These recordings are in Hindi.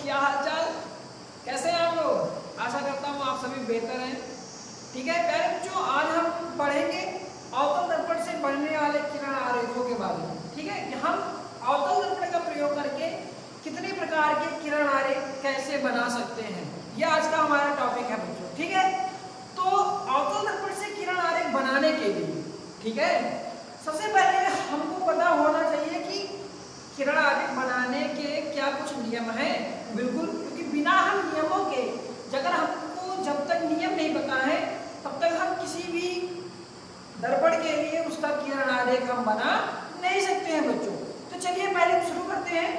क्या हालचाल, कैसे हैं आप लोग। आशा करता हूँ आप सभी बेहतर हैं। ठीक है प्यारे बच्चों, आज हम पढ़ेंगे अवतल दर्पण से बढ़ने वाले किरण आरेखों के बारे में। ठीक है, कि हम अवतल दर्पण का प्रयोग करके कितने प्रकार के किरण आरेख कैसे बना सकते हैं, यह आज का हमारा टॉपिक है बच्चों। ठीक है, तो अवतल दर्पण से किरण आरेख बनाने के लिए, ठीक है, सबसे पहले हमको पता होना चाहिए कि किरण आरेख बनाने के क्या कुछ नियम हैं। बिल्कुल, क्योंकि बिना हम नियमों के, अगर हमको जब तक नियम नहीं पता है तब तक हम किसी भी दर्पण के लिए उसका किरण आरेख हम बना नहीं सकते हैं बच्चों। तो चलिए पहले शुरू करते हैं।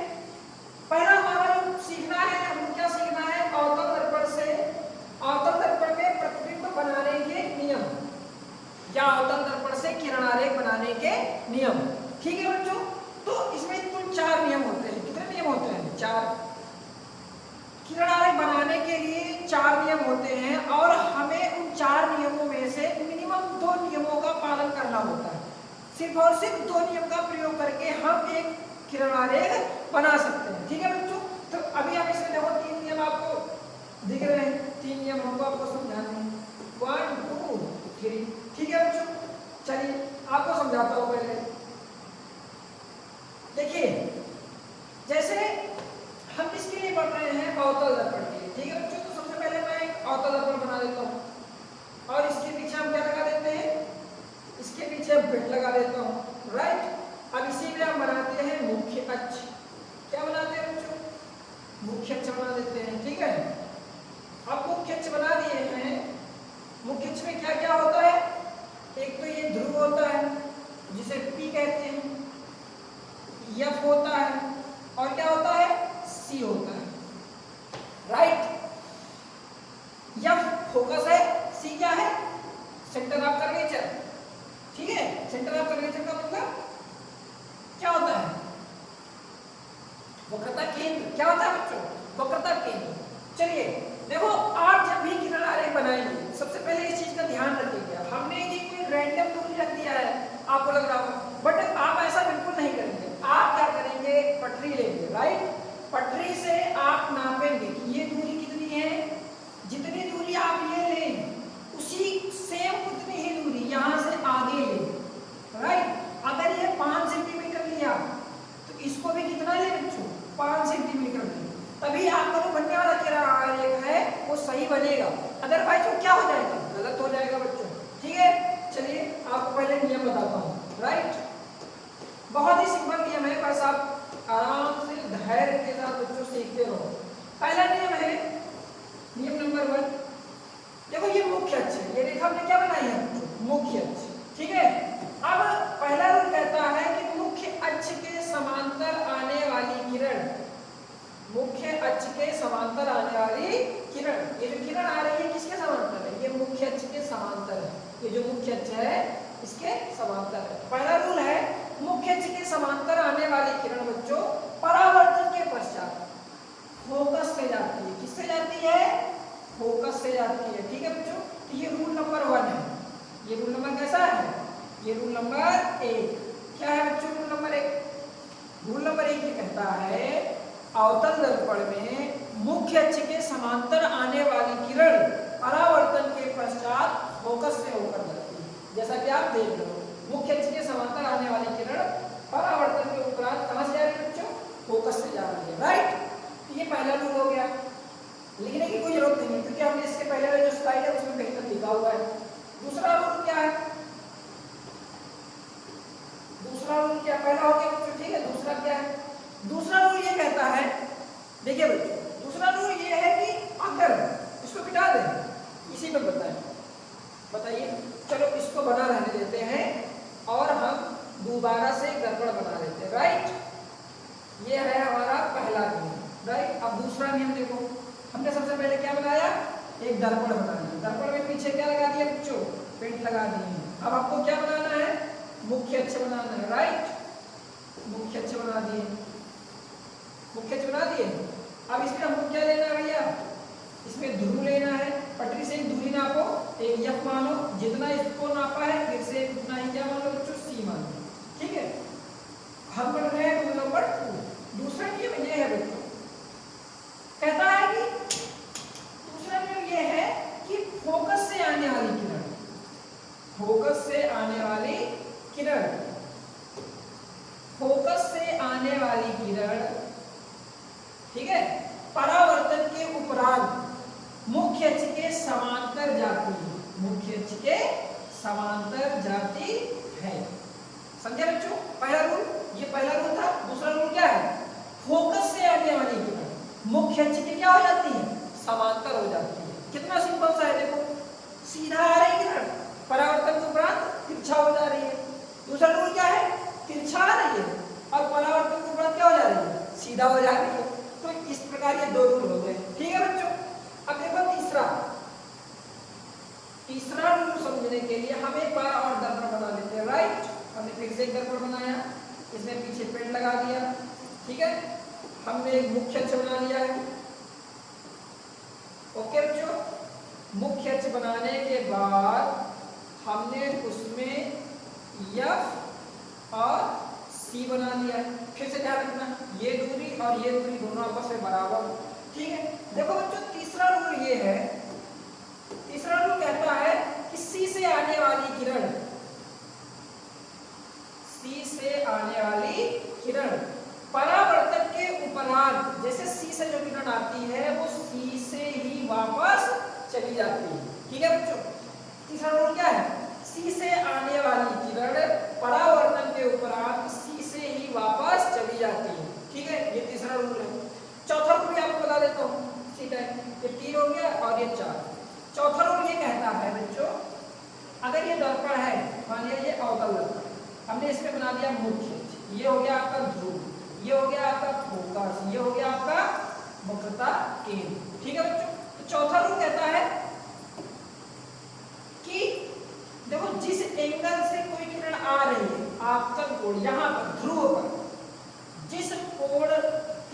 पहला हमारा जो सीखना है, हमको क्या सीखना है, अवतल दर्पण से अवतल दर्पण में प्रतिबिंब बनाने के नियम, या अवतल दर्पण से किरण आरेख बनाने के नियम। ठीक है बच्चों, तो इसमें कुल 4 नियम होते हैं। कितने नियम होते हैं? 4। किरण आरेख बनाने के लिए 4 नियम होते हैं और हमें उन 4 नियमों में से मिनिमम 2 नियमों का पालन करना होता है। सिर्फ और सिर्फ 2 नियम का प्रयोग करके हम एक किरण आरेख बना सकते हैं। ठीक है बच्चों, तो अभी आप इसमें देखो 3 नियम आपको दिख रहे हैं। 3 नियम हमको आपको समझाने हैं, 1 2 3। ठीक है बच्चों, चलिए आपको समझाता हूँ। पहले देखिए, जैसे हम किसके लिए पढ़ रहे हैं, अवतल दर्पण के लिए। ठीक है बच्चों, तो सबसे पहले मैं एक अवतल दर्पण बना देता हूँ और इसके पीछे हम क्या लगा देते हैं, इसके पीछे बेट लगा देता हूँ। राइट, अब इसी में हम बनाते हैं मुख्य अक्ष। क्या बनाते हैं बच्चों? मुख्य अक्ष बना देते हैं। ठीक है, अब मुख्य अक्ष बना दिए हैं। मुख्य अक्ष में क्या क्या होता है? एक तो ये ध्रुव होता है जिसे P कहते हैं, F होता है और क्या होता है, C होता है। राइट, F फोकस है, C क्या है, सेंटर ऑफ कर्वेचर। ठीक है, सेंटर ऑफ कर्वेचर का मतलब क्या होता है, वक्रता केंद्र। क्या होता है बच्चों? वक्रता केंद्र। चलिए देखो, आप जब भी किरण आरेख बनाएंगे सबसे पहले इस चीज का ध्यान रखिएगा। हमने ये कोई रैंडम दूरी रख दिया है, आपको लग रहा होगा, बट आप ऐसा बिल्कुल नहीं करेंगे। आप क्या करेंगे, पटरी लेंगे। राइट, पटरी से आप नापेंगे कि ये दूरी कितनी है। जितनी दूरी आप ये लें उसी सेम उतनी ही दूरी यहाँ से आगे लें। राइट, अगर ये 5 सेंटीमीटर लिया तो इसको भी कितना ले बच्चों, 5 सेंटीमीटर लें, तभी आपका जो बनने वाला किरण आरेख है वो सही बनेगा। अदरवाइज वो क्या हो जाएगा, गलत हो जाएगा बच्चों। ठीक है, चलिए आपको पहले नियम बताता हूँ। राइट, बहुत ही सिंपल नियम है, बस आप आराम से धैर्य के साथ बच्चों सीखते रहो। पहला नियम है, नियम नंबर 1। देखो ये मुख्य अक्ष है, ये रेखा हमने क्या बनाई है, मुख्य अक्ष। ठीक है, अब पहला रूल कहता है कि मुख्य अक्ष के समांतर आने वाली किरण, मुख्य अक्ष के समांतर आने वाली किरण, ये जो किरण आ रही है किसके समांतर है, ये मुख्य अक्ष के समांतर है। ये जो मुख्य अक्ष है इसके समांतर है। पहला रूल है, मुख्य अक्ष के समांतर आने वाली किरण बच्चों परावर्तन के पश्चात फोकस से जाती है। किससे जाती है, फोकस से जाती है। ठीक है बच्चों, तो ये रूल नंबर 1 है। ये रूल नंबर कैसा है, ये रूल नंबर 1। क्या है बच्चों रूल नंबर 1? रूल नंबर 1 ये कहता है, अवतल दर्पण में मुख्य अक्ष के समांतर आने वाली किरण परावर्तन के पश्चात फोकस से होकर जाती है। जैसा कि आप देख रहे हो, मुख्य अक्ष के समांतर आने वाली किरण परावर्तन के उपरांत कहां से जा रही है बच्चों, फोकस से जा रही है। राइट, तो ये पहला रूल हो गया, लिखने की कोई जरूरत नहीं है क्योंकि हमने इसके पहले वाले जो स्लाइड है उसमें कहीं तक लिखा हुआ है। दूसरा रूल क्या है, दूसरा रूल क्या, पहला हो गया बच्चों। ठीक है, दूसरा क्या है, दूसरा रूल ये कहता है, देखिए बच्चों, दूसरा रूल ये है कि अगर इसको मिटा दें, इसी पर बताइए, चलो इसको बना रहने देते हैं और हम दोबारा से दर्पण बना लेते हैं। राइट, ये है हमारा पहला नियम। राइट, अब दूसरा नियम देखो, हमने सबसे पहले क्या बनाया, एक दर्पण बनाया। दर्पण में पीछे क्या लगा दिया बच्चों, पेंट लगा दिए। अब आपको क्या बनाना है, मुख्य अक्ष बनाना है। राइट, मुख्य अक्ष बना दिए, मुख्य अक्ष बना दिए। अब इसमें हमको क्या लेना है भैया, इसमें ध्रुव लेना है। पटरी से एक दूरी नापो, एक F मानो, जितना इसको नापा है फिर से उतना ही क्या मान लो बच्चों, C मान लो। ठीक है, हम बन रहे हैं रूल नंबर 2। दूसरा नियम ये है बच्चों, कहता है कि दूसरा नियम ये है कि फोकस से आने वाली किरण, फोकस से आने वाली किरण, फोकस से आने वाली किरण, ठीक है, परावर्तन के उपरांत मुख्य अक्ष के समांतर जाती है, मुख्य अक्ष के समांतर जाती है। समझे बच्चों? पहला रूल, ये पहला रूल था। दूसरा रूल क्या है? फोकस से आने वाली किरण मुख्य अक्ष के क्या हो जाती है? समांतर हो जाती है। कितना सिंपल सा है, देखो सीधा आ रही किरण, परावर्तन के उपरांत तिरछा हो जा रही है। दूसरा रूल क्या है? तिरछा आ रही है और परावर्तन के उपरांत क्या हो जा रही है? सीधा हो जा रही है। तो इस प्रकार ये दो रूल हो गए, ठीक है बच्चों। अब देखो तीसरा रूल समझने के लिए हम एक बार और दर्पण बना लेते हैं, राइट। हमने फिर से एक दर्पण बनाया, इसमें पीछे पेड़ लगा दिया, ठीक है। हमने एक मुख्य अक्ष बना लिया है, ओके बच्चों। मुख्य अक्ष बनाने के बाद हमने उसमें F और C बना लिया है। फिर से ध्यान रखना, ये दूरी और ये दूरी दोनों आपस में बराबर, ठीक है। देखो बच्चों तीसरा रूल ये है, तीसरा रूल कहता है कि C से आने वाली किरण, C से आने वाली किरण परावर्तन के उपरांत, जैसे C से जो किरण आती है वो C से ही वापस चली जाती है, ठीक है बच्चों। तीसरा रूल क्या है? C से आने वाली किरण परावर्तन के उपरांत C से ही वापस चली जाती है, ठीक है। ये तीसरा रूल है। चौथा रूल आपको बता देता हूँ, ठीक है। ये 3 हो गया और ये 4। चौथा रूल ये कहता है बच्चों, अगर ये दर्पण है, मान लिया ये अवतल दर्पण, हमने इसमें बना दिया मुख्य, ये हो गया आपका ध्रुव, ये हो गया आपका फोकस, ये हो गया आपका वक्रता केंद्र, ठीक है बच्चों। तो चौथा रूल कहता है कि देखो जिस एंगल से कोई किरण आ रही है, आपतन कोण यहाँ पर ध्रुव पर, जिस कोण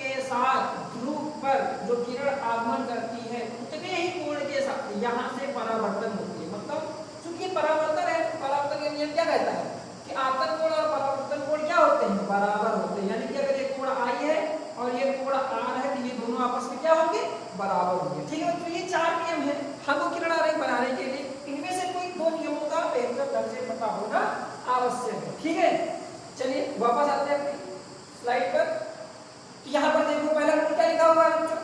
के साथ ध्रुव पर जो किरण आगमन करती है उतने ही कोण के साथ यहाँ से परावर्तन होती है। मतलब चूंकि परावर्तन है तो परावर्तन का नियम क्या कहता है कि आपतन कोण और परावर्तन कोण क्या होते हैं? बराबर होते हैं। यानी कि अगर ये कोण आई है और ये कोण आर है तो ये दोनों आपस में क्या होंगे? बराबर होंगे, ठीक है। तो ये 4 नियम है हमको किरण आरेख बनाने के लिए। इनमें से कोई 2 नियमों का बेहतर ढंग से पता होना आवश्यक है, ठीक है। चलिए वापस आते हैं अपनी स्लाइड पर। तो यहाँ पर देखो पहला रूल क्या लिखा हुआ है बच्चों?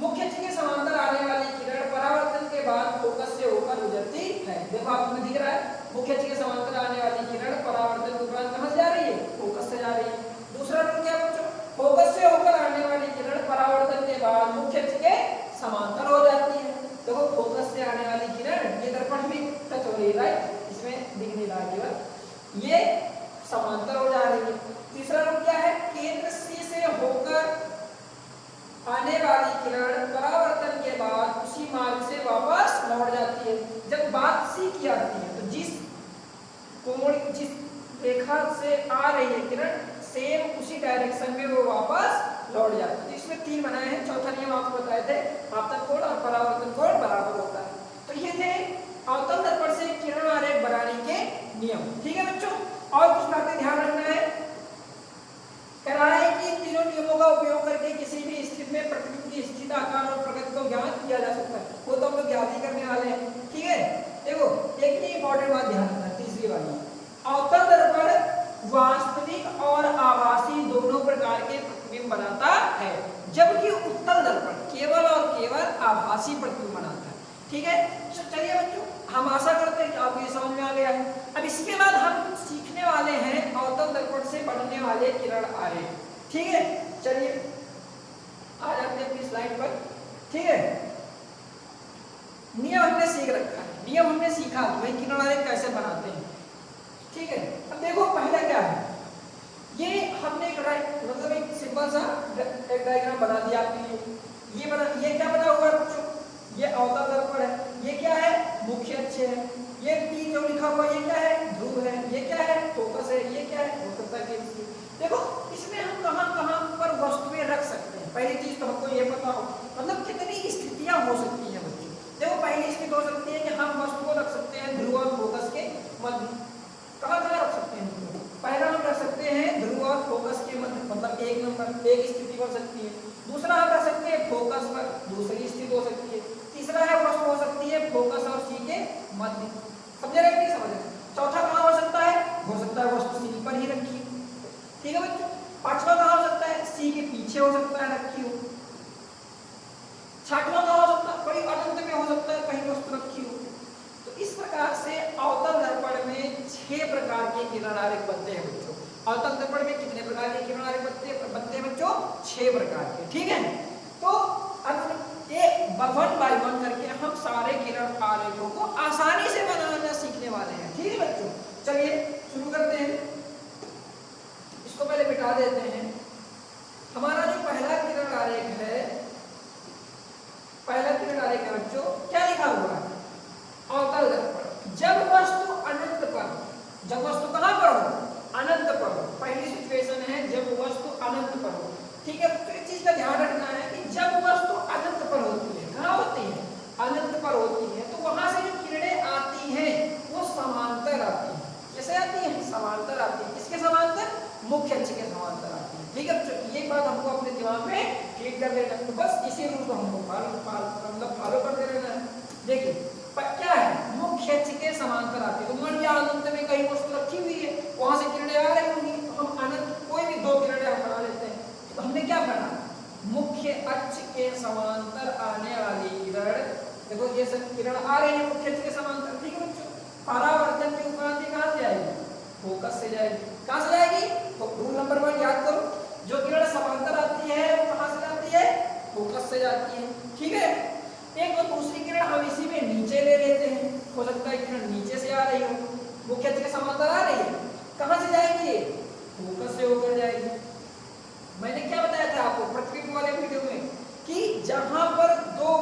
मुख्य अक्ष के समांतर आने वाली किरण परावर्तन के बाद फोकस से होकर गुजरती है। देखो आपको दिख रहा है, मुख्य अक्ष के समांतर आने वाली किरण परावर्तन के उपरांत कहां से जा रही है? फोकस से जा रही है। दूसरा रूल क्या बच्चों? फोकस से होकर आने वाली किरण परावर्तन के बाद मुख्य अक्ष के समांतर हो जाती है। देखो फोकस से आने वाली किरण, ये दर्पण भी टच हो रही है, राइट, इसमें दिख नहीं रहा केवल, ये समांतर हो जा रही है। तीसरा रूल क्या है? केंद्र C से होकर आने वाली किरण परावर्तन के बाद उसी मार्ग से वापस लौट जाती है। जब बात C की आती है तो जिस कोण, जिस रेखा से आ रही है किरण, सेम उसी डायरेक्शन में वो वापस लौट जाती है। तो इसमें 3 बनाए हैं। चौथा नियम आपको बताए थे, आपतन कोण और परावर्तन कोण बराबर होता है। तो ये थे अवतल दर्पण से किरण आरेख बनाने के नियम, ठीक है बच्चों। और कुछ बातें ध्यान रखना है, कह रहा है कि इन तीनों नियमों का उपयोग करके किसी भी स्थिति में प्रतिबिंब की स्थिति, आकार और प्रकृति को ज्ञात किया जा सकता है। वो तो हम लोग ज्ञात ही करने वाले हैं, ठीक है। देखो एक ही इंपॉर्टेंट बात ध्यान रखना, तीसरी वाली, अवतल दर्पण वास्तविक और आभासी दोनों प्रकार के प्रतिबिंब बनाता है, जबकि उत्तल दर्पण केवल और केवल आभासी प्रतिबिंब बनाता है, ठीक है। चलिए बच्चों, हम आशा करते हैं कि आपको ये समझ में आ गया है। अब इसके बाद हम सीखने वाले हैं अवतल दर्पण से बनने वाले किरण आरेख, ठीक है। चलिए आ जाते हैं अपनी स्लाइड पर, ठीक है। नियम हमने सीख रखा है, नियम हमने सीखा कि भाई किरण आरेख कैसे बनाते हैं, ठीक है। अब देखो पहला क्या है, ये हमने मतलब एक सिंपल सा एक डायग्राम बना दिया आपके लिए। ये क्या बना हुआ है बच्चों? ये अवतल दर्पण है, ये क्या है? मुख्य अक्ष है, ये T जो लिखा हुआ ये क्या है? ध्रुव है, ये क्या है? फोकस है, ये क्या है? वक्रता केंद्र। देखो इसमें हम कहां-कहां पर वस्तुएं रख सकते हैं। पहली चीज तो हमको ये पता हो, मतलब कितनी स्थितियां हो सकती हैं बच्चों। देखो पहली स्थिति हो सकती है कि हम वस्तु को रख सकते हैं ध्रुव और फोकस के मध्य। कहां-कहां रख सकते हैं? पहला हम रख सकते हैं ध्रुव और फोकस के मध्य, मतलब 1 नंबर, एक स्थिति बन सकती है। दूसरा हम रख सकते हैं फोकस पर, दूसरी स्थिति हो सकती है। तीसरा है वस्तु हो सकती है फोकस और सी के मध्य। समझ रहे नहीं समझ रहे? चौथा कहाँ हो सकता है? हो सकता है वस्तु सी पर ही रखी हो। ठीक है बच्चों। पांचवा कहाँ हो सकता है? सी के पीछे हो सकता है रखी हो। छठवां कहाँ हो सकता है? कोई अनंत में हो सकता है कहीं वस्तु रखी हो। तो इस प्रकार से अवतल दर्पण में 6 प्रकार के किरण आरेख बनते हैं बच्चों। अवतल दर्पण में कितने प्रकार के किरण आरेख बनते हैं बच्चों? 6 प्रकार के। ठीक है। तो अब ये 1 बाय 1 करके हम सारे किरण आरेखों को आसानी से बनाना सीखने वाले हैं। ठीक है बच्चों। चलिए शुरू करते हैं। इसको पहले मिटा देते हैं। हमारा जो पहला किरण आरेख है, पहला किरण आरेख है बच्चों, क्या लिखा हुआ है? अवतल दर्पण। जब वस्तु अनंत पर, जब वस्तु कहां पर हो? अनंत पर हो। पहली सिचुएशन है जब वस्तु अनंत पर हो। ठीक है। तो एक चीज का ध्यान रखना है कि जब वस्तु अनंत पर होती है, कहां होती है? अनंत पर होती है, तो वहां से जो किरणें आती हैं वो समांतर आती है। कैसे आती है? समांतर आती है। किसके समांतर? मुख्य अक्ष के समांतर आती है। ठीक है। तो ये बात हमको अपने दिमाग में क्लिक कर लेना। तो बस इसी रूल को हमको फॉलो करते रहना है। देखिए क्या है? मुख्य अक्ष के समांतर आती है। तो मान लिया अनंत में कहीं वस्तु रखी हुई है, वहां से किरणें आ रही होंगी, तो हम अनंत कोई भी 2 किरणें हम बना लेते हैं। तो हमने क्या पढ़ा? मुख्य अक्ष के समांतर आने वाली किरण, देखो ये सब किरण आ रही है मुख्य अक्ष के समांतर। ठीक है बच्चों। परावर्तन की उपाधि कहां से आएगी? फोकस से जाएगी। कहां से जाएगी? तो रूल नंबर 1 याद करो, जो किरण समांतर आती है वो कहां से जाती है? फोकस से जाती है। ठीक है। एक और दूसरी किरण हम इसी में नीचे ले लेते हैं। हो सकता है किरण नीचे से आ रही हो, मुख्य अक्ष के समांतर आ रही है, कहां से जाएगी? फोकस से होकर जाएगी। मैंने क्या बताया था आपको प्रतिबिंब वाले वीडियो में कि जहां पर 2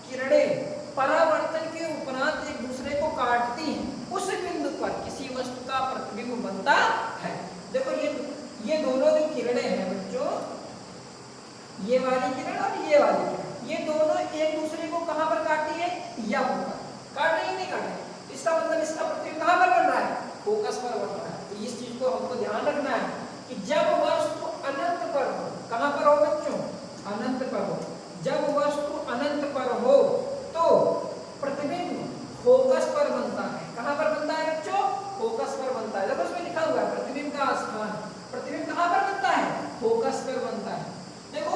किरणें परावर्तन के उपरांत एक दूसरे को काटती हैं, उस बिंदु पर किसी वस्तु का प्रतिबिंब बनता है। देखो ये दोनों जो किरणें हैं बच्चों, ये वाली किरण और ये वाली किरण, ये दोनों एक दूसरे को कहां पर काटती है? या पर काट रही है, नहीं काट रही। इसका मतलब इसका प्रतिबिंब कहां पर बन रहा है? फोकस पर बन रहा है। तो इस चीज को हमको ध्यान रखना है कि जब वस्तु अनंत पर हो, कहां पर हो बच्चों? अनंत पर हो। जब वस्तु अनंत पर हो तो प्रतिबिंब फोकस पर बनता है। कहां पर बनता है बच्चों? फोकस पर बनता है। देखो इसमें लिखा हुआ है प्रतिबिंब का स्थान। प्रतिबिंब कहां पर बनता है? फोकस पर बनता है। देखो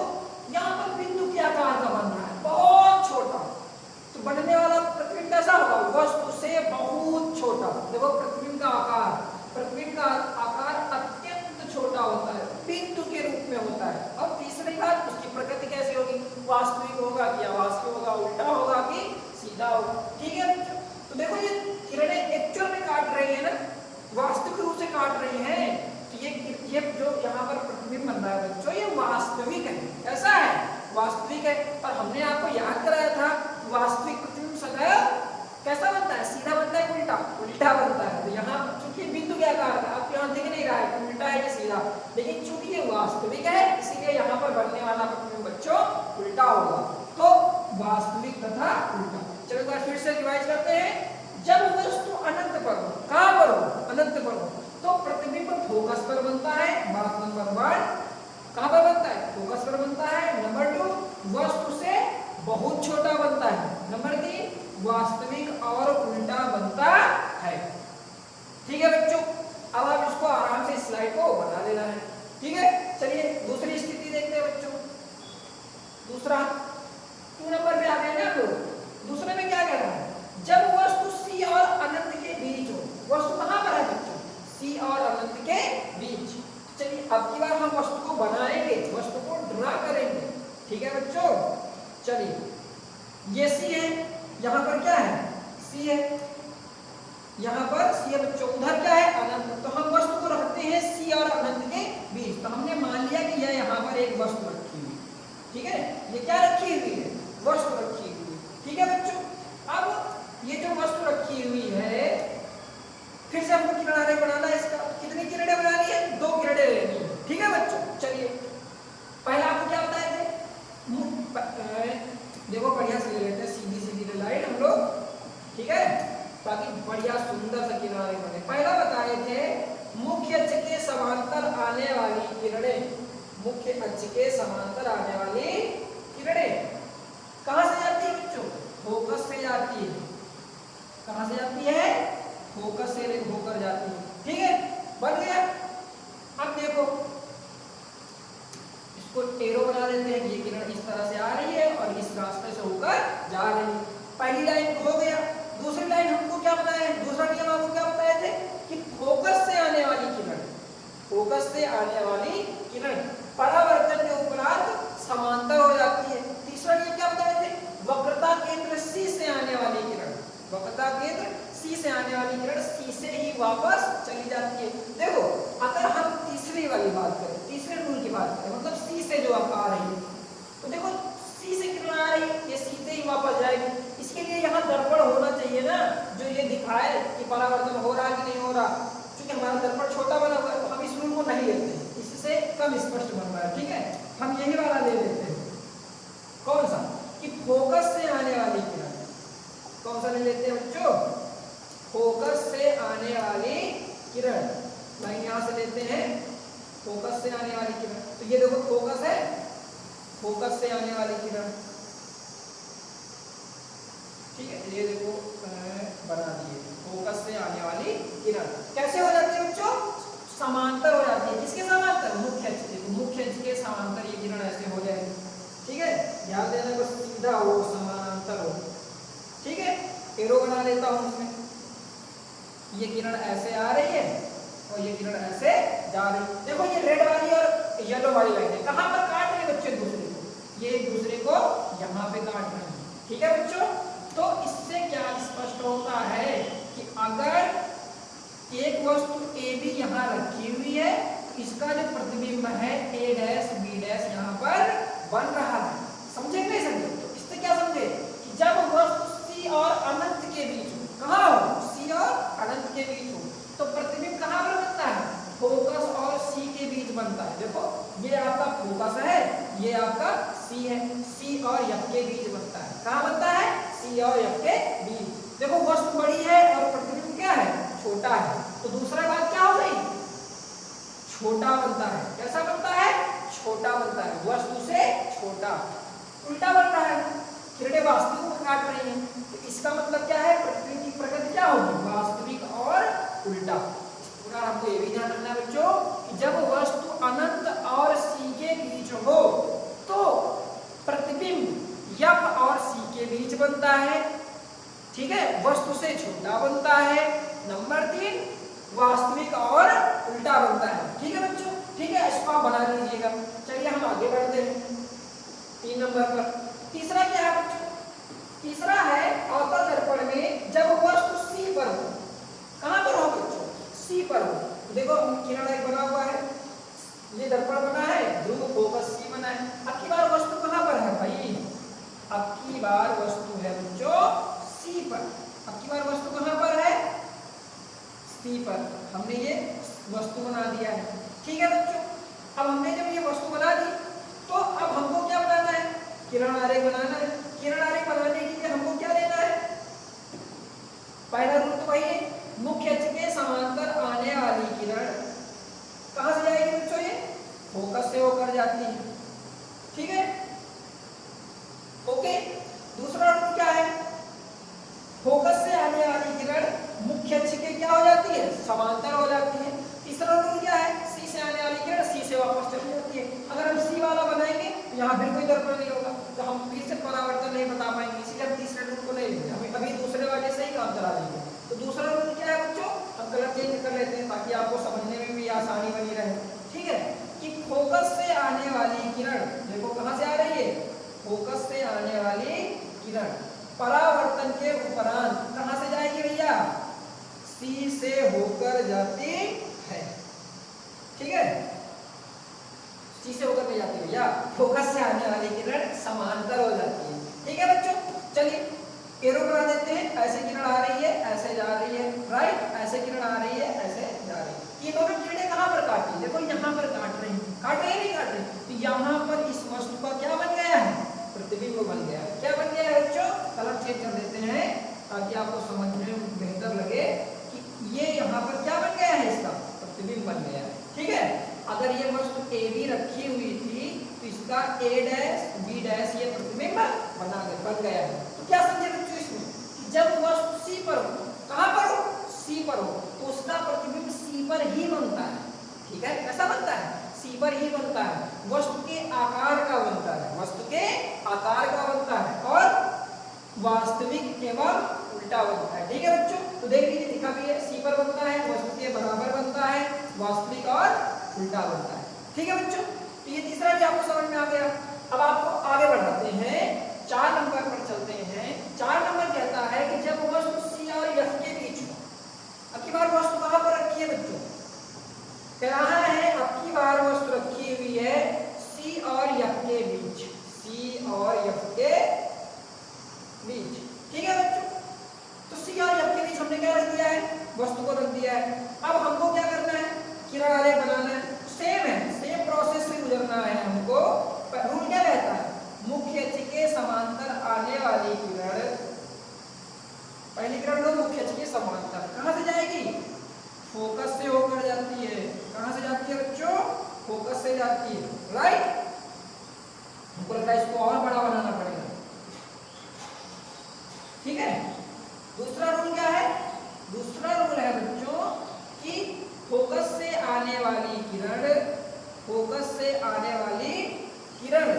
यहां पर बिंदु के आकार का बन रहा है, बहुत छोटा। तो बनने वाला प्रतिबिंब कैसा होगा? वस्तु से बहुत छोटा। देखो प्रतिबिंब का आकार अत्यंत छोटा होता है, बिंदु के रूप में होता है। और तीसरी बात, उसकी प्रकृति कैसी होगी? वास्तविक होगा कि अवास्तविक होगा, उल्टा होगा कि सीधा होगा। ठीक है। तो देखो ये किरणें एक्चुअल में काट रही है ना, वास्तविक रूप से काट रही हैं। तो ये जो यहाँ पर प्रतिबिंब बन रहा है बच्चों, ये वास्तविक है। कैसा है? वास्तविक है। और हमने आपको याद कराया था वास्तविक प्रतिबिंब सदैव कैसा बनता है? सीधा बनता है, उल्टा? उल्टा बनता है। तो यहाँ चूंकि बिंदु के आकार का आपको यहाँ दिख नहीं रहा है कि उल्टा है कि सीधा, लेकिन चूंकि ये वास्तविक है इसीलिए यहाँ पर बनने वाला प्रतिबिंब बच्चों उल्टा होगा। तो वास्तविक तथा उल्टा। चलो एक बार फिर से रिवाइज करते हैं। जब वस्तु अनंत पर हो, कहां पर हो? अनंत पर हो, तो प्रतिबिंब फोकस पर बनता है। बात नंबर 1, कहां पर बनता है? फोकस पर बनता है। नंबर 2, वस्तु से बहुत छोटा बनता है। नंबर 3, वास्तविक और उल्टा बनता है। ठीक है बच्चों। अब आप इसको आराम से स्लाइड को बना लेना है। ठीक है। चलिए दूसरी स्थिति देखते हैं बच्चों। दूसरा 2 नंबर पे आ गए ना लोग। दूसरे में क्या कह रहा है? जब वस्तु सी और अनंत के बीच हो। वस्तु कहां पर है बच्चों? सी और अनंत के बीच। चलिए अब की बार हम वस्तु को बनाएंगे, वस्तु को ड्रा करेंगे। ठीक है बच्चों। चलिए ये सी है, यहां पर क्या है? सी है, यहां पर सी है बच्चों। उधर क्या है? अनंत। तो हम वस्तु को रखते हैं सी और अनंत के बीच। तो हमने मान लिया कि यह यहां पर एक वस्तु रखी हुई। ठीक है। ये क्या रखी हुई है? वस्तु रखी हुई। ठीक है बच्चों। अब ये जो वस्तु रखी हुई है, फिर से हमको किरण आरेख बनाना है इसका। कितनी किरणें बनानी है? 2 किरणें लेनी है। ठीक है बच्चों। चलिए पहले आपको क्या बताए थे? देखो बढ़िया से ले लेते हैं सीधी सीधी लाइन हम लोग। ठीक है, ताकि बढ़िया सुंदर सा किरण बने। पहला बताए थे मुख्य अक्ष के समांतर आने वाली किरणें मुख्य अक्ष के समांतर आने वाली किरणें कहां से जाती है बच्चों? फोकस से जाती है। कहां से जाती है? फोकस से होकर जाती है। ठीक है, बन गया। अब देखो इसको एरो बना देते हैं। ये किरण इस तरह से आ रही है और इस रास्ते से होकर जा रही है। पहली लाइन हो गया। दूसरी लाइन हमको क्या बताया? दूसरा नियम आपको क्या बताए थे कि फोकस से आने वाली किरण, फोकस से आने वाली किरण परावर्तन के उपरांत समांतर हो जाती है। तीसरा नियम क्या बताए थे? वक्रता केंद्र C से आने वाली किरण, वक्रता केंद्र C से आने वाली किरण C से ही वापस चली जाती है। देखो अगर हम तीसरी वाली बात करें, तीसरे रूल की बात करें, मतलब C से जो आ रही है, तो देखो C से किरण आ रही है, ये C से ही वापस जाएगी। इसके लिए यहाँ दर्पण होना चाहिए ना, जो ये दिखाए कि परावर्तन हो रहा है कि नहीं हो रहा। क्योंकि हमारा दर्पण छोटा बना हुआ है तो हम इस रूल को नहीं लेते, इससे कम स्पष्ट बन रहा है। ठीक है, हम यही वाला ले लेते हैं। कौन सा? कि फोकस से आने वाली किरण। कौन सा ले लेते हैं बच्चों? फोकस से आने वाली किरण। लाइन यहां से लेते हैं, फोकस से आने वाली किरण। तो ये देखो फोकस है, फोकस से आने वाली किरण। ठीक है, ये देखो बना दिए, फोकस से आने वाली किरण कैसे हो जाती है बच्चों? समांतर हो जाती है। किसके समांतर? मुख्य अक्ष के। मुख्य अक्ष के समांतर ये किरण ऐसे हो जाएगी। ठीक है, ध्यान देना, बस सीधा हो, समानांतर हो। ठीक है, एरो बना देता हूं इसमें। ये किरण ऐसे आ रही है और ये किरण ऐसे जा रही है। देखो ये रेड वाली और येलो वाली लाइन है, कहां पर काट रहे हैं बच्चे? दूसरे को, ये एक दूसरे को यहाँ पे काट रहे हैं। ठीक है बच्चों, तो इससे क्या स्पष्ट होता है कि अगर एक वस्तु ए बी यहाँ रखी हुई है तो इसका जो प्रतिबिंब है ए डैश बी डैश यहाँ पर बन रहा है। समझे नहीं समझे? तो इससे क्या समझे कि जब वस्तु सी और अनंत के बीच हो, कहाँ हो? सी और अनंत के बीच हो, तो प्रतिबिंब कहाँ पर बनता है? फोकस और सी के बीच बनता है। देखो ये आपका फोकस है, ये आपका सी है, सी और एफ के बीच बनता है। कहाँ बनता है? सी और एफ के बीच। देखो वस्तु बड़ी है और प्रतिबिंब क्या है? छोटा है। तो दूसरा बात क्या हो गई? छोटा बनता है। कैसा बनता है? छोटा बनता है, वस्तु से छोटा। उल्टा बन रहा है, किरणें वास्तविक को काट रही हैं, तो इसका मतलब क्या है? प्रतिबिंब की प्रकृति क्या होगी? वास्तविक और उल्टा। पूरा हमको ये भी ध्यान रखना है बच्चों कि जब वस्तु अनंत और सी के बीच हो तो प्रतिबिंब एफ और सी के बीच बनता है। ठीक है, वस्तु से छोटा बनता है। नंबर 3, वास्तविक और उल्टा बनता है। ठीक है बच्चों, ठीक है, इसको आप बना लीजिएगा। चलिए हम आगे बढ़ते हैं 3 नंबर पर। तीसरा क्या है बच्चों? तीसरा है अवतल दर्पण में जब वस्तु सी पर हो। कहां पर हो बच्चों? सी पर हो। तो देखो किरण एक बना हुआ है, ये दर्पण बना है, ध्रुव फोकस सी बना है। अब की बार वस्तु कहां पर है भाई? अब की बार वस्तु है बच्चों सी पर। अब की बार वस्तु कहां पर है? सी पर। हमने ये वस्तु बना दिया है। ठीक है बच्चों, अब हमने जब ये वस्तु बना दी तो अब हमको क्या बनाना है? किरण आरेख बनाना है। किरण आरेख बनाने के लिए हमको क्या लेना है? पहला रूल तो वही है, मुख्य अक्ष के समांतर आने वाली किरण कहां से जाएगी बच्चों? ये फोकस से होकर जाती है। ठीक है, ओके। दूसरा रूल क्या है? फोकस से आने वाली किरण मुख्य अक्ष के क्या हो जाती है? समांतर हो जाती है। तीसरा रूल क्या है? सी से आने वाली किरण सी से वापस चली जाती है। अगर हम सी वाला बनाएंगे तो यहाँ फिर कोई दर्पण नहीं होगा, तो हम फिर से परावर्तन नहीं बता पाएंगे, इसलिए हम तीसरे रूल को नहीं लेंगे, अभी दूसरे वाले से ही काम चला लेंगे। तो दूसरा रूल क्या है बच्चों? हम कलर चेंज कर लेते हैं ताकि आपको समझने में भी आसानी बनी रहे। ठीक है, कि फोकस से आने वाली किरण, देखो कहां से आ रही है? फोकस से आने वाली किरण परावर्तन के उपरांत कहां से जाएगी भैया? सी से होकर जाती है। ठीक है, सी से होकर नहीं जाती भैया, फोकस से आने वाली किरण समांतर हो जाती है। ठीक है बच्चों, चलिए एरो बना देते हैं। ऐसे किरण आ रही है, ऐसे जा रही है, राइट, ऐसे किरण आ रही है, ऐसे जा रही है। ये दोनों किरणें कहां पर काटी? देखो यहाँ पर काट रही है, काट रही नहीं काट रही? तो यहाँ पर इस वस्तु का क्या बन गया है? प्रतिबिंब बन गया है। क्या बन गया है बच्चों? कलर चेंज कर देते हैं ताकि आपको समझने में बेहतर लगे कि ये यहाँ पर क्या बन गया है? इसका प्रतिबिंब बन गया है। ठीक है, अगर ये वस्तु ए बी रखी हुई थी तो इसका ए डैश बी डैश ये प्रतिबिंब बन गया है। तो क्या समझे बच्चों इसमें कि जब वस्तु सी पर हो, कहां पर हो, सी पर हो, तो उसका प्रतिबिंब सी पर ही बनता है। ठीक है, कैसा बनता है, सी पर ही बनता है, वस्तु के आकार का बनता है, वस्तु के आकार का बनता है और वास्तविक एवं उल्टा बनता है। ठीक है बच्चों, तो देख लीजिए लिखा भी है, सी पर बनता है, वस्तु के बराबर बनता है, वास्तविक और उल्टा बनता है। ठीक है बच्चों, तो ये तीसरा भी आपको समझ में आ गया। अब आपको आगे बढ़ाते हैं, 4 नंबर पर चलते हैं। 4 नंबर कहता है कि जब वस्तु सी और एफ के बीच हो, अब की बार वस्तु कहां पर रखी है बच्चों, कह रहा है अब की बार वस्तु रखी हुई है सी और एफ के बीच, सी और एफ के बीच। ठीक है बच्चों, तो सी और एफ के बीच हमने क्या रख दिया है, वस्तु को रख दिया है। अब हमको क्या करना है, किरण आरेख बनाना है। सेम है, सेम प्रोसेस से गुजरना है हमको। रूल क्या रहता है, मुख्य अक्ष के समांतर आने वाली किरण, पहली किरण लो मुख्य अक्ष के समांतर, कहां से जाएगी, फोकस से होकर जाती है। कहां से जाती है बच्चों, फोकस से जाती है, राइट। हमको लगता है इसको और बड़ा बनाना पड़ेगा। ठीक है, दूसरा रूल क्या है, दूसरा रूल है बच्चों कि फोकस से आने वाली किरण, फोकस से आने वाली किरण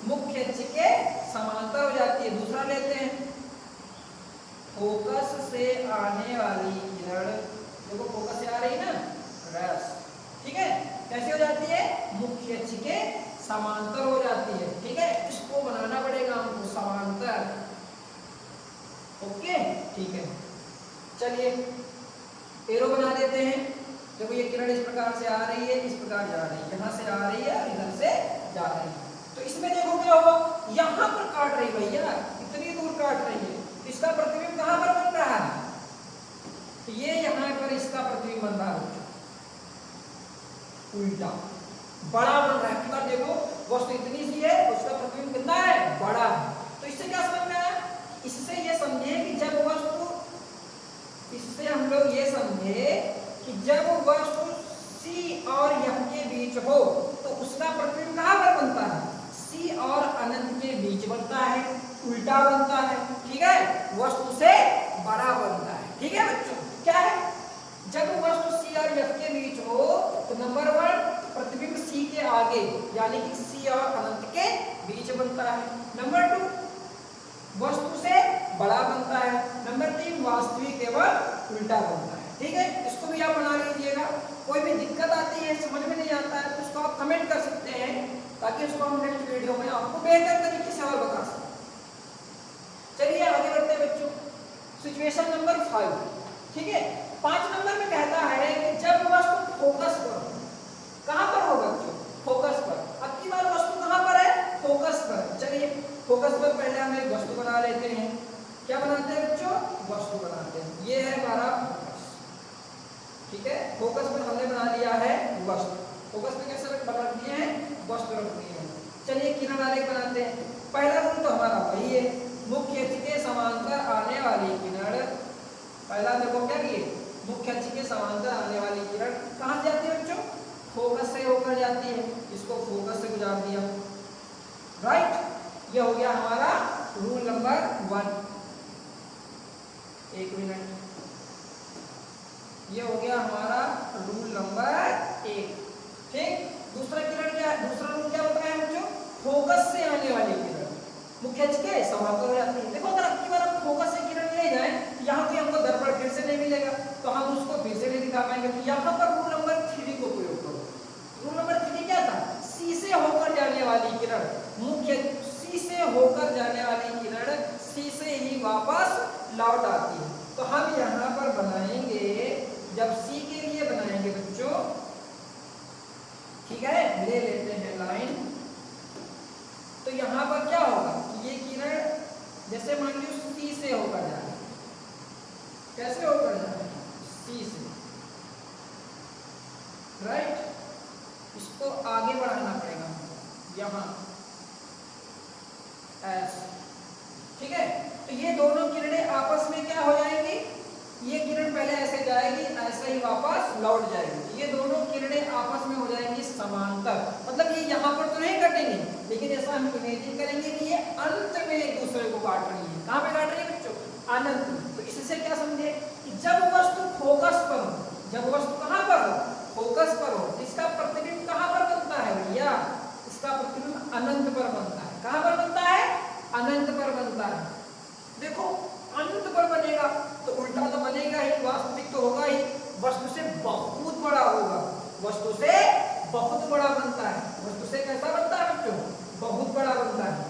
मुख्य अक्ष के समांतर हो जाती है। दूसरा लेते हैं, फोकस से आने वाली किरण, देखो फोकस से आ रही ना रस, ठीक है, कैसे हो जाती है, मुख्य अक्ष के समांतर हो जाती है। ठीक है, इसको बनाना पड़ेगा हमको समांतर। ओके, ठीक है, चलिए एरो बना देते हैं। देखो ये किरण इस प्रकार से आ रही है, इस प्रकार जा रही है, यहाँ से आ रही है और इधर से जा रही है। तो इसमें देखो क्या हुआ, यहाँ पर काट रही भैया, इतनी दूर काट रही है, इसका प्रतिबिंब कहाँ पर बन रहा है, तो ये यहाँ पर इसका प्रतिबिंब बन रहा है उल्टा, बड़ा बन रहा है। बार देखो वस्तु इतनी सी है, उसका प्रतिबिंब कितना है, बड़ा है। तो इससे क्या समझ में आया, इससे ये समझे कि जब वस्तु, इससे हम लोग ये समझे कि जब वस्तु C और F के बीच हो तो उसका प्रतिबिंब कहां पर बनता है, C और अनंत के बीच बनता है, उल्टा बनता है। ठीक है, वस्तु से बड़ा बनता है। ठीक है बच्चों, क्या है, जब वस्तु C और F के बीच हो तो नंबर 1 प्रतिबिंब C के आगे यानी कि C और अनंत के बीच बनता है। नंबर 2 वस्तु से बड़ा बनता है। नंबर 3 वास्तविक एवं उल्टा बनता है। ठीक है, इसको भी आप बना लीजिएगा। कोई भी दिक्कत आती है, समझ में नहीं आता है तो उसको आप कमेंट कर सकते हैं ताकि उसको हम नेक्स्ट वीडियो में आपको बेहतर तरीके से और बता सकें। चलिए आगे बढ़ते हैं बच्चों, सिचुएशन नंबर 5। ठीक है, 5 नंबर में कहता है कि जब वस्तु फोकस पर हो, कहां पर हो बच्चों, फोकस पर। अब की बार वस्तु कहां पर है, फोकस पर। चलिए फोकस पर पहले हम एक वस्तु बना लेते हैं। क्या बनाते हैं बच्चों, वस्तु बनाते हैं। ये है हमारा फोकस। ठीक है, फोकस पर हमने बना लिया है वस्तु। फोकस पे कैसे बना दिए हैं, वस्तु रख दिए हैं। चलिए किरण आरेख बनाते हैं। पहला रूल तो हमारा वही है, मुख्य अक्ष के समांतर आने वाली किरण। पहला देखो क्या किए, मुख्य अक्ष के समांतर आने वाली किरण कहां जाती है बच्चों, फोकस से होकर जाती है। इसको फोकस से गुजार दिया, राइट। ये हो गया हमारा रूल नंबर 1। एक मिनट, ये हो गया हमारा रूल नंबर 1। ठीक, दूसरा किरण क्या, दूसरा रूल क्या बताया बच्चों, फोकस से आने वाली किरण मुख्य अक्ष के समांतर हो जाती है। देखो अगर अब की बार हम फोकस से किरण ले जाएं तो यहाँ कोई हमको दर्पण फिर से नहीं मिलेगा, तो हम उसको फिर से नहीं दिखा पाएंगे। तो यहाँ पर रूल नंबर 3 को प्रयोग करो। रूल नंबर 3 क्या था, सी से होकर जाने वाली किरण मुख्य, सी से होकर जाने वाली किरण सी से ही वापस लौट आती है। तो हम यहाँ पर बनाएंगे, जब सी के लिए बनाएंगे बच्चों, ठीक है, ले लेते हैं लाइन। तो यहाँ पर क्या होगा, ये किरण जैसे मान लो सी से होकर जा रही है, कैसे होकर जा रही है, सी से, राइट। इसको आगे बढ़ाना पड़ेगा यहाँ ऐसे। ठीक है, तो ये दोनों किरणें आपस में क्या हो जाएंगी, ये किरण पहले ऐसे जाएगी, ऐसे ही वापस लौट जाएगी। ये दोनों किरणें आपस में हो जाएंगी देंगे, लेकिन ऐसा हम इमेजिन करेंगे कि ये अंत में एक दूसरे को काट रही है। कहाँ पे काट रही है बच्चों? अनंत में। तो इससे क्या समझे कि जब वस्तु फोकस पर हो, जब वस्तु कहाँ पर हो? फोकस पर हो, इसका प्रतिबिंब कहाँ पर बनता है भैया? इसका प्रतिबिंब अनंत पर बनता है। कहाँ पर बनता है? अनंत पर बनता है। देखो अनंत पर बनेगा तो उल्टा तो बनेगा ही, वास्तविक तो होगा ही, वस्तु से बहुत बड़ा होगा, वस्तु से बहुत बड़ा बनता है। वस्तु से कैसा बनता है बच्चों? बहुत बड़ा बनता है।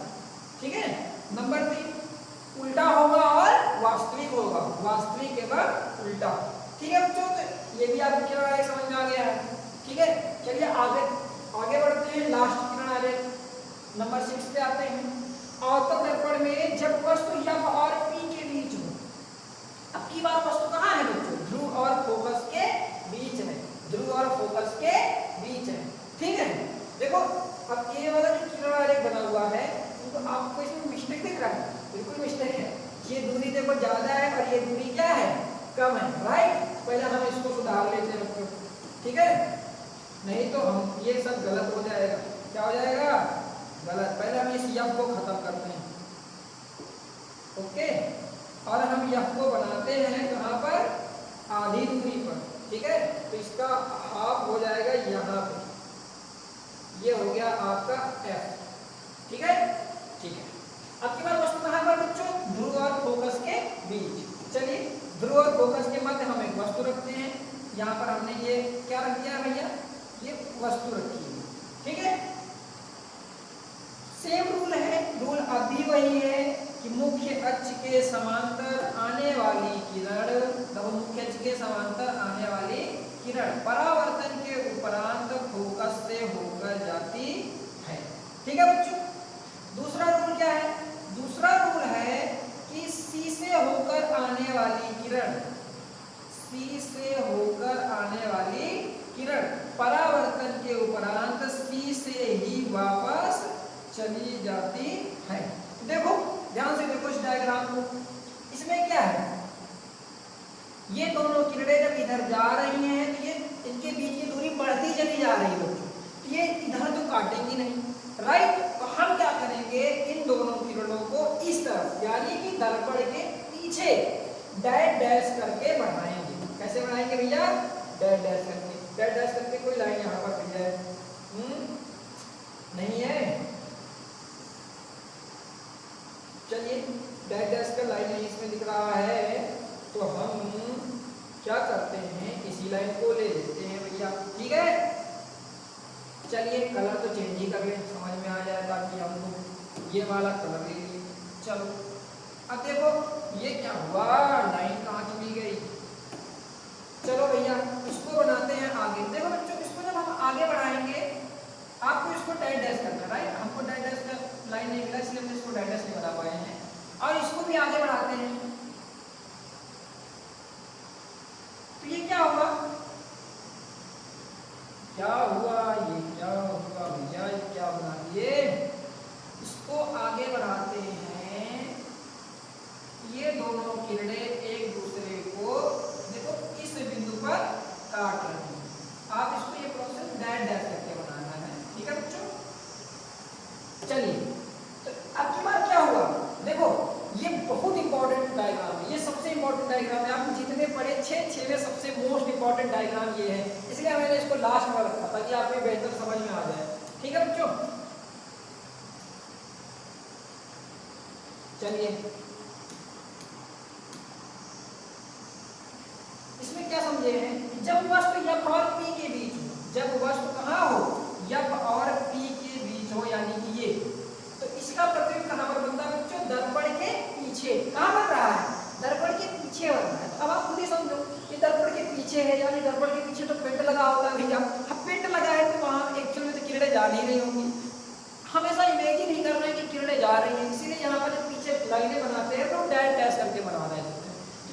ठीक है। नंबर 3 उल्टा होगा और वास्तविक होगा, वास्तविक एवं उल्टा। ठीक है बच्चों, तो ये भी आपको क्या समझ में आ गया है। ठीक है, चलिए आगे बढ़ते हैं। लास्ट किरण आलेख नंबर 6 पे आते हैं। अवतल दर्पण में जब वस्तु F और P के बीच हो, अब की बात वस्तु कहाँ है बच्चों? ध्रुव और फोकस के बीच है, ध्रुव और फोकस के बीच है। ठीक है, देखो अब ये वाला जो किरण आलेख बना हुआ है, तो आपको इसमें मिस्टेक दिख रहा है? बिल्कुल मिस्टेक है। ये दूरी देखो ज्यादा है और ये दूरी क्या है? कम है, राइट। पहले हम इसको सुधार लेते हैं बच्चों, ठीक है, नहीं तो हम ये सब गलत हो जाएगा। क्या हो जाएगा? गलत। पहले हम इस F को खत्म करते हैं, ओके, और हम F को बनाते हैं कहाँ पर? आधी दूरी पर। ठीक है, तो इसका हाफ हो जाएगा यहाँ पे, ये हो गया आपका F। ठीक है, ठीक है। अब की बात वस्तु कहाँ पर बच्चों? ध्रुव और फोकस के बीच। चलिए ध्रुव और फोकस के मध्य हम एक वस्तु रखते हैं। यहाँ पर हमने ये क्या रख दिया भैया? ये वस्तु रखी है। ठीक है, सेम रूल है, रूल अभी वही है कि मुख्य अक्ष के समांतर आने वाली किरण, मुख्य अक्ष के समांतर आने वाली किरण परावर्तन के उपरांत फोकस से होकर जाती है। ठीक है बच्चों, दूसरा रूल क्या है? दूसरा रूल है कि C से होकर आने वाली किरण, C से होकर आने वाली किरण परावर्तन के उपरांत C से ही वापस चली जाती है। देखो ध्यान से देखो इस डायग्राम को, इसमें क्या है? ये दोनों किरणें जब इधर जा रही हैं तो ये इनके बीच की दूरी बढ़ती चली जा रही है, तो ये इधर तो काटेंगी नहीं, राइट। तो हम क्या करेंगे? इन दोनों किरणों को इस तरफ यानी कि दर्पण के पीछे डैश डैश करके बढ़ाएंगे। कैसे बढ़ाएंगे भैया? डैश डैश करके, डैश डैश करके। कोई लाइन यहाँ पर मिल जाए? नहीं है। चलिए डैश डैश का लाइन नहीं इसमें दिख रहा है, तो हम क्या करते हैं? इसी लाइन को ले लेते हैं भैया। ठीक है, चलिए कलर तो चेंज ही कर ले, समझ में आ जाए, ताकि हम लोग ये वाला कलर ले लिए। चलो अब देखो ये क्या हुआ? लाइन कहाँ चली गई? चलो भैया इसको बनाते हैं आगे। देखो बच्चों, इसको जब हम आगे बढ़ाएंगे आपको इसको डैश डैश करना, राइट। हमको डैश डैश का लाइन नहीं मिला, इसलिए हम इसको डैश डैश नहीं बना पाए हैं, और इसको भी आगे बढ़ाते हैं। तो ये क्या हुआ? क्या हुआ? ये क्या हुआ भैया? ये क्या बना दिए? इसको आगे बढ़ाते हैं, ये दोनों किरणें एक दूसरे को देखो इस बिंदु पर काट रही हैं। आप इसको ये प्रोसेस डैश डैश करके बनाना है। ठीक है बच्चों, चलिए तो अब की बार क्या हुआ? देखो ये बहुत इंपॉर्टेंट डायग्राम है, ये सबसे इंपॉर्टेंट डायग्राम है। आपने जितने पढ़े 6 में सबसे मोस्ट इंपॉर्टेंट डायग्राम ये है, इसलिए मैंने इसको लास्ट में रखा ताकि आपको बेहतर समझ में आ जाए। ठीक है बच्चों, चलिए इसमें क्या समझे हैं? जब वस्तु F और P के बीच हो, जब वस्तु कहाँ हो? F और P के बीच हो, यानी कि ये, तो इसका प्रतिबिंब कहाँ पर बनता है बच्चों? दर्पण के पीछे। कहाँ बन रहा है? दर्पण के पीछे बन रहा है। तो अब आप खुद ही समझो कि दर्पण के पीछे है, यानी दर्पण के पीछे तो पेंट लगा होता है भैया। अब पेंट लगा है तो वहाँ एक्चुअल में तो किरणें जा नहीं रही होंगी, हमेशा इमेजिन ही करना है कि किरणें जा रही हैं, इसीलिए यहाँ पर जब पीछे लाइनें बनाते हैं तो डैश डैश करके बनाना है।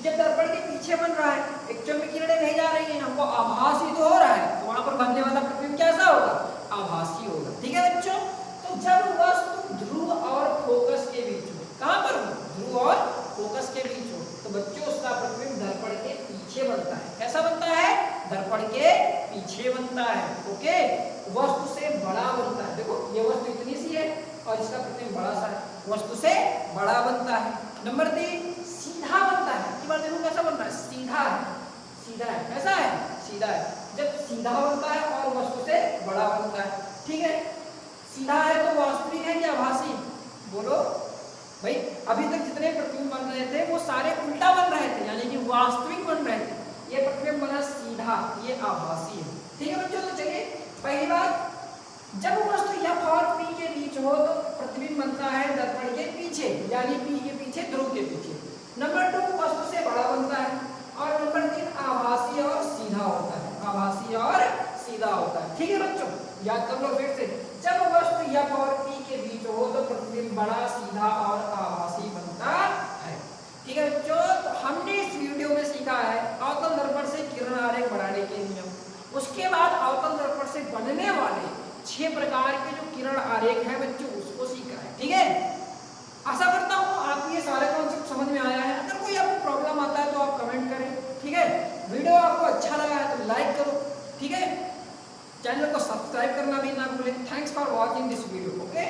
जब दर्पण के पीछे बन रहा है, एक्चुअल में किरणें नहीं जा रही हैं, हमको आभास ही तो हो रहा है, तो वहां पर बनने वाला प्रतिबिंब कैसा होगा? आभासी होगा। ठीक है बच्चों, तो जब वस्तु ध्रुव और फोकस के बीच हो, कहां पर हो? ध्रुव और फोकस के बीच हो, तो बच्चों उसका प्रतिबिंब दर्पण के पीछे बनता है। कैसा बनता है? दर्पण के पीछे बनता है। ओके, वस्तु से बड़ा बनता है। देखो ये वस्तु इतनी इसका प्रतिबिंब बड़ा सा है, वस्तु से बड़ा बनता है। नंबर 3 सीधा बनता है। एक बार देखो कैसा बन रहा है, सीधा है, सीधा है, कैसा है, सीधा है। जब सीधा बनता है और वस्तु से बड़ा बनता है, ठीक है। सीधा है तो वास्तविक है कि आभासी, बोलो भाई। अभी तक जितने प्रतिबिंब बन रहे थे वो सारे उल्टा बन रहे थे, यानी कि वास्तविक बन रहे थे। ये प्रतिबिंब बना सीधा, ये आभासी है, ठीक है बच्चों। तो चलिए पहली बात, जब वस्तु F और P के बीच हो तो प्रतिबिंब बनता है दर्पण के पीछे, यानी P के पीछे, ध्रुव के पीछे। नंबर 2 वस्तु से बड़ा बनता है, और नंबर 3 आभासी और सीधा होता है, आभासी और सीधा होता है, ठीक है बच्चों। याद कर लो फिर से, जब वस्तु F और P के बीच हो तो प्रतिबिंब बड़ा, सीधा और आभासी बनता है, ठीक है बच्चों। तो हमने इस वीडियो में सीखा है अवतल दर्पण से किरण आरेख बनाने के नियम, उसके बाद अवतल दर्पण से बनने वाले 6 प्रकार के जो किरण आरेख है बच्चों, उसको सीखा है, ठीक है। आशा करता हूँ आपको ये सारे कॉन्सेप्ट समझ में आया है। अगर कोई आपको प्रॉब्लम आता है तो आप कमेंट करें, ठीक है। वीडियो आपको अच्छा लगा है तो लाइक करो, ठीक है। चैनल को सब्सक्राइब करना भी ना भूलें। Thanks for watching this video, okay.